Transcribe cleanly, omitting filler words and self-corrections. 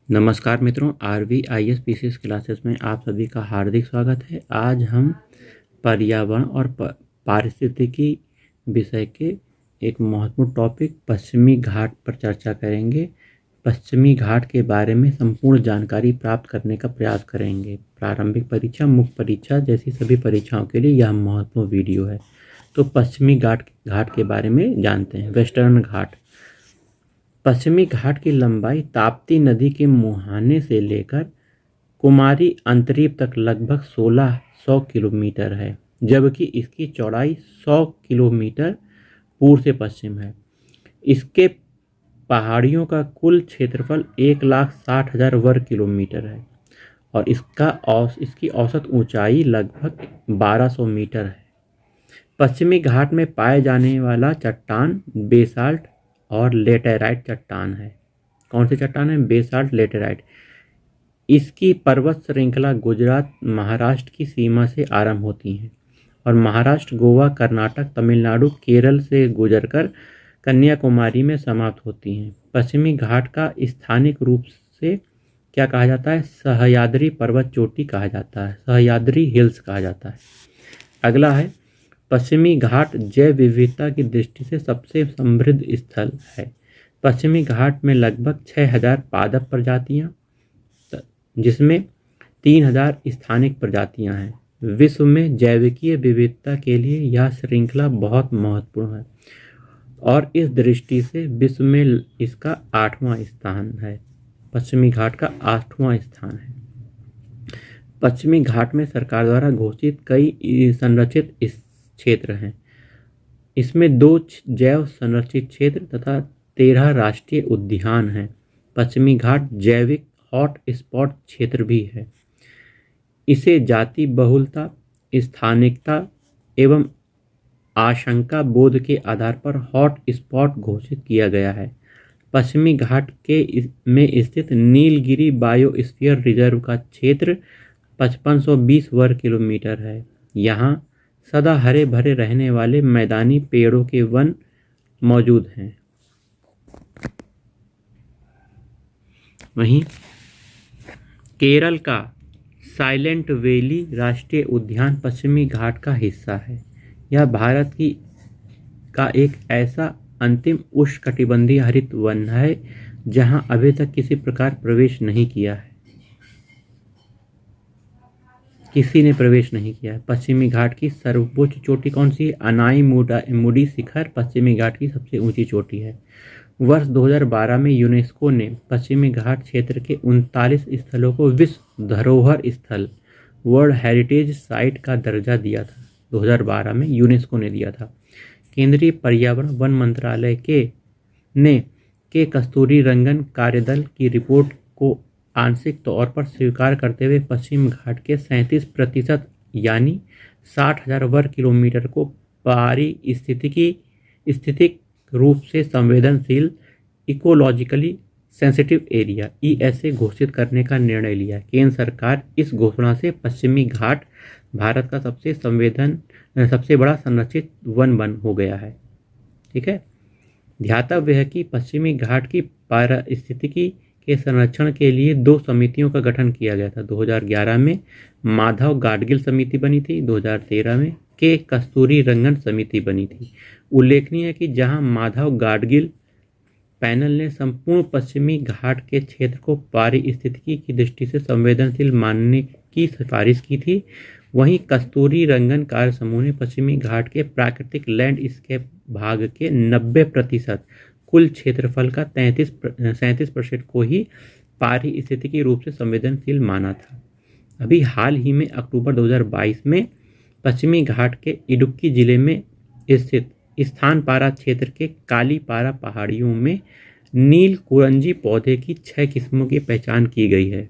नमस्कार मित्रों, RVIS PCS classes में आप सभी का हार्दिक स्वागत है। आज हम पर्यावरण और पारिस्थितिकी विषय के एक महत्वपूर्ण टॉपिक पश्चिमी घाट पर चर्चा करेंगे। पश्चिमी घाट के बारे में संपूर्ण जानकारी प्राप्त करने का प्रयास करेंगे। प्रारंभिक परीक्षा, मुख्य परीक्षा जैसी सभी परीक्षाओं के लिए यह महत्वपूर्ण वीडियो है। तो पश्चिमी घाट के बारे में जानते हैं। वेस्टर्न घाट। पश्चिमी घाट की लंबाई ताप्ती नदी के मुहाने से लेकर कुमारी अंतरीप तक लगभग 1600 किलोमीटर है, जबकि इसकी चौड़ाई 100 किलोमीटर पूर्व से पश्चिम है। इसके पहाड़ियों का कुल क्षेत्रफल 1,60,000 वर्ग किलोमीटर है और इसकी औसत ऊंचाई लगभग 1200 मीटर है। पश्चिमी घाट में पाए जाने वाला चट्टान बेसाल्ट और लेटेराइट चट्टान है। कौन सी चट्टान है? Basalt, laterite. इसकी पर्वत श्रृंखला गुजरात महाराष्ट्र की सीमा से आरंभ होती है और महाराष्ट्र, गोवा, कर्नाटक, तमिलनाडु, केरल से गुजरकर कन्याकुमारी में समाप्त होती हैं। पश्चिमी घाट का स्थानिक रूप से क्या कहा जाता है? सह्याद्री पर्वत चोटी कहा जाता है, सह्याद्री हिल्स कहा जाता है। अगला है पश्चिमी घाट जैव विविधता की दृष्टि से सबसे समृद्ध स्थल है। पश्चिमी घाट में लगभग 6000 पादप प्रजातियां, जिसमें 3000 स्थानिक प्रजातियां हैं। विश्व में जैविकीय विविधता के लिए यह श्रृंखला बहुत महत्वपूर्ण है और इस दृष्टि से विश्व में इसका 8वां स्थान है। पश्चिमी घाट का 8वां स्थान है। पश्चिमी घाट में सरकार द्वारा घोषित कई संरक्षित क्षेत्र हैं। इसमें 2 जैव संरक्षित क्षेत्र तथा 13 राष्ट्रीय उद्यान हैं। पश्चिमी घाट जैविक हॉट स्पॉट क्षेत्र भी है। इसे जाति बहुलता, स्थानिकता एवं आशंका बोध के आधार पर हॉट स्पॉट घोषित किया गया है। पश्चिमी घाट में स्थित नीलगिरी बायोस्फीयर रिजर्व का क्षेत्र 5520 वर्ग किलोमीटर है। यहाँ सदा हरे भरे रहने वाले मैदानी पेड़ों के वन मौजूद हैं। वहीं केरल का साइलेंट वैली राष्ट्रीय उद्यान पश्चिमी घाट का हिस्सा है। यह भारत का एक ऐसा अंतिम उष्णकटिबंधीय हरित वन है जहां अभी तक किसी प्रकार प्रवेश नहीं किया है। किसी ने प्रवेश नहीं किया है। पश्चिमी घाट की सर्वोच्च चोटी कौन सी है? अनाई मुडी शिखर पश्चिमी घाट की सबसे ऊंची चोटी है। वर्ष 2012 में यूनेस्को ने पश्चिमी घाट क्षेत्र के 39 स्थलों को विश्व धरोहर स्थल, वर्ल्ड हेरिटेज साइट का दर्जा दिया था। 2012 में यूनेस्को ने दिया था। केंद्रीय पर्यावरण वन मंत्रालय के कस्तूरी रंगन कार्यदल की रिपोर्ट को आंशिक तौर पर स्वीकार करते हुए पश्चिम घाट के 37% यानी 60,000 वर्ग किलोमीटर को पारिस्थितिक रूप से संवेदनशील इकोलॉजिकली सेंसिटिव एरिया ESA घोषित करने का निर्णय लिया। केंद्र सरकार इस घोषणा से पश्चिमी घाट भारत का सबसे बड़ा संरक्षित वन हो गया है। ठीक है। ध्यातव्य है कि पश्चिमी घाट की पारिस्थितिकी के संरक्षण के लिए 2 समितियों का गठन किया गया था। 2011 में माधव गाडगिल समिति बनी थी, 2013 में के कस्तूरी रंगन समिति बनी थी। उल्लेखनीय है कि जहां माधव गाडगिल पैनल ने संपूर्ण पश्चिमी घाट के क्षेत्र को पारिस्थितिकी की दृष्टि से संवेदनशील मानने की सिफारिश की थी, वहीं कस्तूरी रंगन कार्य समूह ने पश्चिमी घाट के प्राकृतिक लैंडस्केप भाग के 90% कुल क्षेत्रफल का 37% को ही पारिस्थितिकी रूप से संवेदनशील माना था। अभी हाल ही में अक्टूबर 2022 में पश्चिमी घाट के इडुक्की जिले में स्थित स्थानपारा क्षेत्र के कालीपारा पहाड़ियों में नील कुरंजी पौधे की 6 किस्मों की पहचान की गई है।